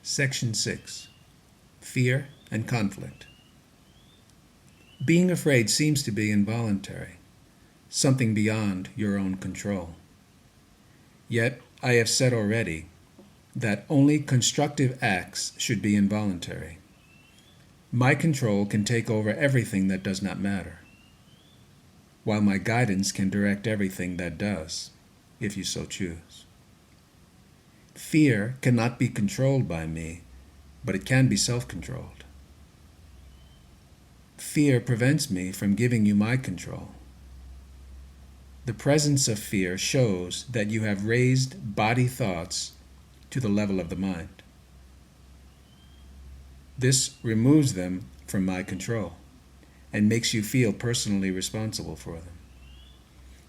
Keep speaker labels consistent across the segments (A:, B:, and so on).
A: Section 6. Fear and Conflict. Being afraid seems to be involuntary, something beyond your own control. Yet, I have said already that only constructive acts should be involuntary. My control can take over everything that does not matter, while my guidance can direct everything that does, if you so choose. Fear cannot be controlled by me, but it can be self-controlled. Fear prevents me from giving you my control. The presence of fear shows that you have raised body thoughts to the level of the mind. This removes them from my control and makes you feel personally responsible for them.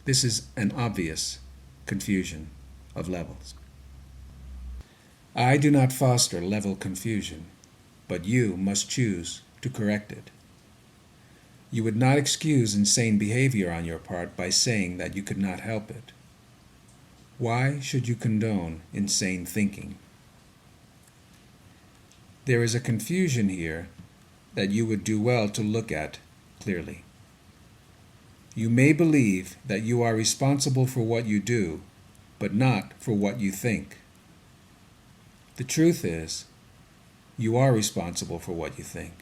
A: This is an obvious confusion of levels. I do not foster level confusion, but you must choose to correct it. You would not excuse insane behavior on your part by saying that you could not help it. Why should you condone insane thinking? There is a confusion here that you would do well to look at clearly. You may believe that you are responsible for what you do, but not for what you think. The truth is, you are responsible for what you think,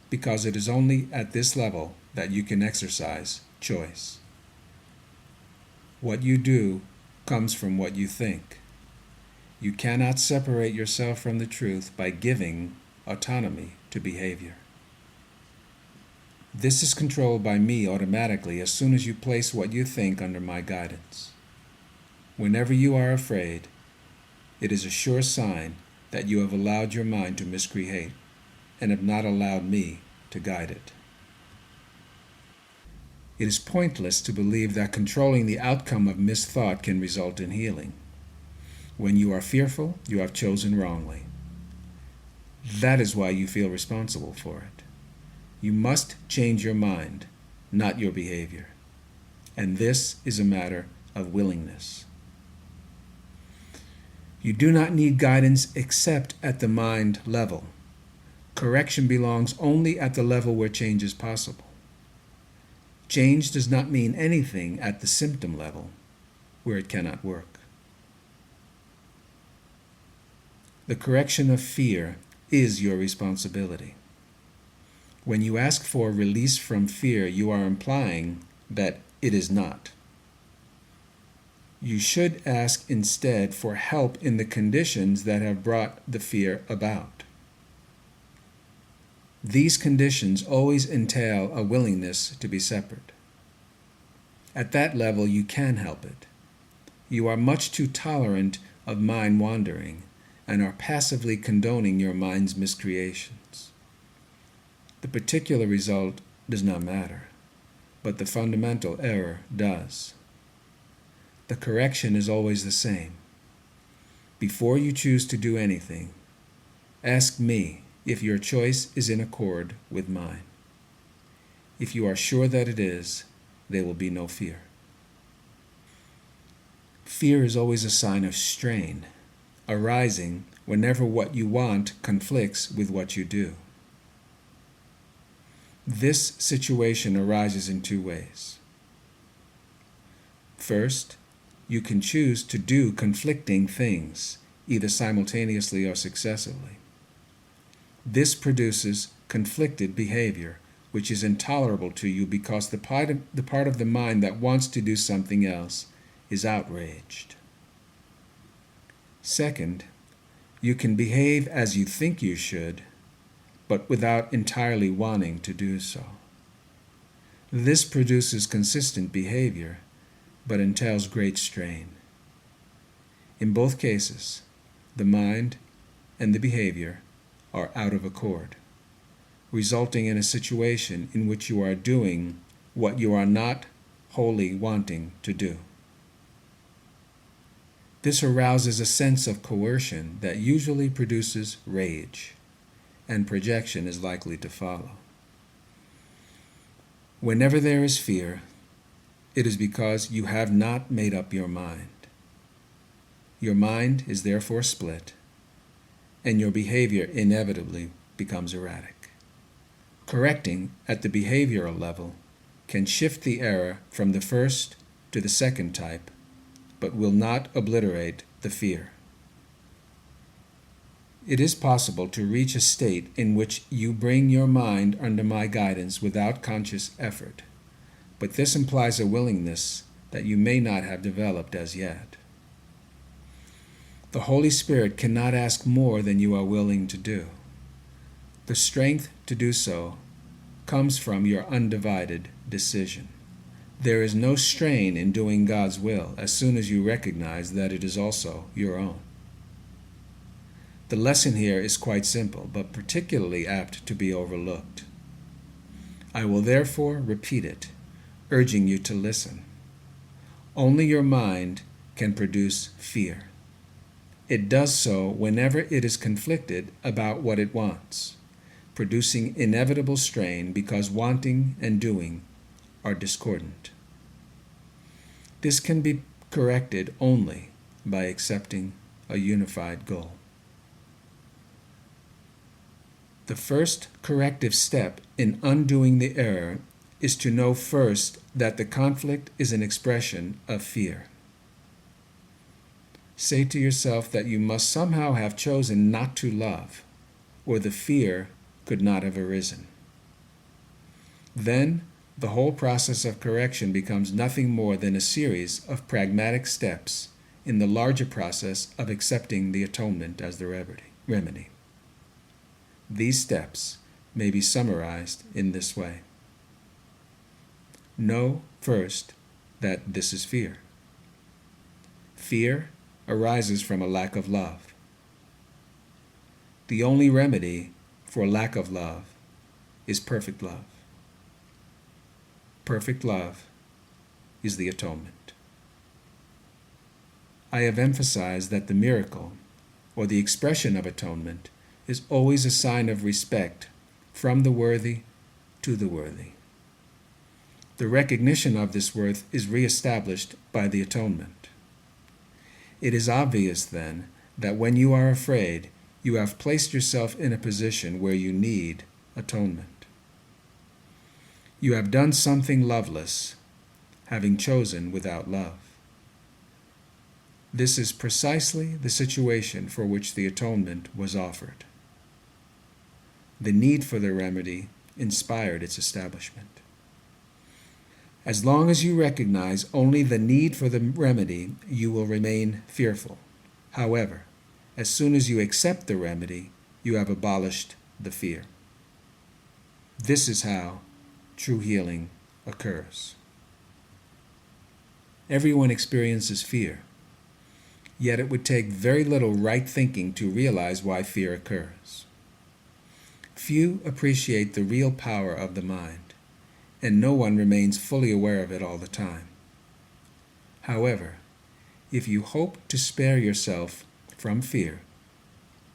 A: because it is only at this level that you can exercise choice. What you do comes from what you think. You cannot separate yourself from the truth by giving autonomy to behavior. This is controlled by me automatically as soon as you place what you think under my guidance. Whenever you are afraid, it is a sure sign that you have allowed your mind to miscreate and have not allowed me to guide it. It is pointless to believe that controlling the outcome of misthought can result in healing. When you are fearful, you have chosen wrongly. That is why you feel responsible for it. You must change your mind, not your behavior. And this is a matter of willingness. You do not need guidance except at the mind level. Correction belongs only at the level where change is possible. Change does not mean anything at the symptom level, where it cannot work. The correction of fear is your responsibility. When you ask for release from fear, you are implying that it is not. You should ask instead for help in the conditions that have brought the fear about. These conditions always entail a willingness to be separate. At that level, you can help it. You are much too tolerant of mind wandering and are passively condoning your mind's miscreations. The particular result does not matter, but the fundamental error does. The correction is always the same. Before you choose to do anything, ask me if your choice is in accord with mine. If you are sure that it is, there will be no fear. Fear is always a sign of strain, arising whenever what you want conflicts with what you do. This situation arises in two ways. First, you can choose to do conflicting things, either simultaneously or successively. This produces conflicted behavior, which is intolerable to you because the part of the mind that wants to do something else is outraged. Second, you can behave as you think you should, but without entirely wanting to do so. This produces consistent behavior, but entails great strain. In both cases, the mind and the behavior are out of accord, resulting in a situation in which you are doing what you are not wholly wanting to do. This arouses a sense of coercion that usually produces rage, and projection is likely to follow. Whenever there is fear, it is because you have not made up your mind. Your mind is therefore split, and your behavior inevitably becomes erratic. Correcting at the behavioral level can shift the error from the first to the second type, but will not obliterate the fear. It is possible to reach a state in which you bring your mind under my guidance without conscious effort, but this implies a willingness that you may not have developed as yet. The Holy Spirit cannot ask more than you are willing to do. The strength to do so comes from your undivided decision. There is no strain in doing God's will as soon as you recognize that it is also your own. The lesson here is quite simple, but particularly apt to be overlooked. I will therefore repeat it, urging you to listen. Only your mind can produce fear. It does so whenever it is conflicted about what it wants, producing inevitable strain because wanting and doing are discordant. This can be corrected only by accepting a unified goal. The first corrective step in undoing the error is to know first that the conflict is an expression of fear. Say to yourself that you must somehow have chosen not to love, or the fear could not have arisen. Then, the whole process of correction becomes nothing more than a series of pragmatic steps in the larger process of accepting the atonement as the remedy. These steps may be summarized in this way. Know first that this is fear. Fear arises from a lack of love. The only remedy for lack of love is perfect love. Perfect love is the atonement. I have emphasized that the miracle, or the expression of atonement, is always a sign of respect from the worthy to the worthy. The recognition of this worth is reestablished by the atonement. It is obvious, then, that when you are afraid, you have placed yourself in a position where you need atonement. You have done something loveless, having chosen without love. This is precisely the situation for which the atonement was offered. The need for the remedy inspired its establishment. As long as you recognize only the need for the remedy, you will remain fearful. However, as soon as you accept the remedy, you have abolished the fear. This is how true healing occurs. Everyone experiences fear, yet it would take very little right thinking to realize why fear occurs. Few appreciate the real power of the mind, and no one remains fully aware of it all the time. However, if you hope to spare yourself from fear,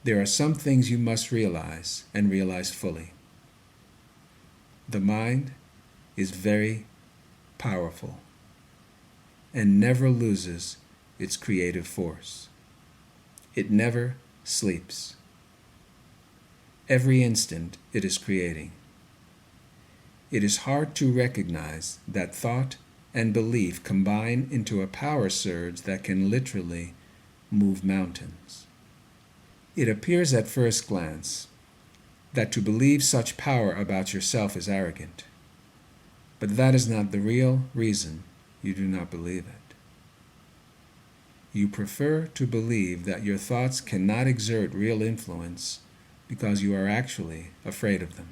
A: there are some things you must realize and realize fully. The mind is very powerful and never loses its creative force. It never sleeps. Every instant it is creating. It is hard to recognize that thought and belief combine into a power surge that can literally move mountains. It appears at first glance that to believe such power about yourself is arrogant, but that is not the real reason you do not believe it. You prefer to believe that your thoughts cannot exert real influence because you are actually afraid of them.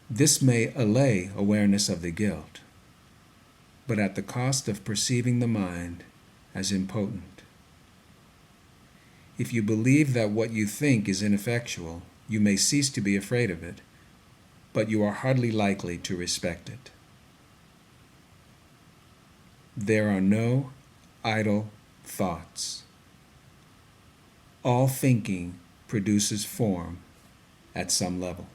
A: This may allay awareness of the guilt, but at the cost of perceiving the mind as impotent. If you believe that what you think is ineffectual, you may cease to be afraid of it, but you are hardly likely to respect it. There are no idle thoughts. All thinking produces form at some level.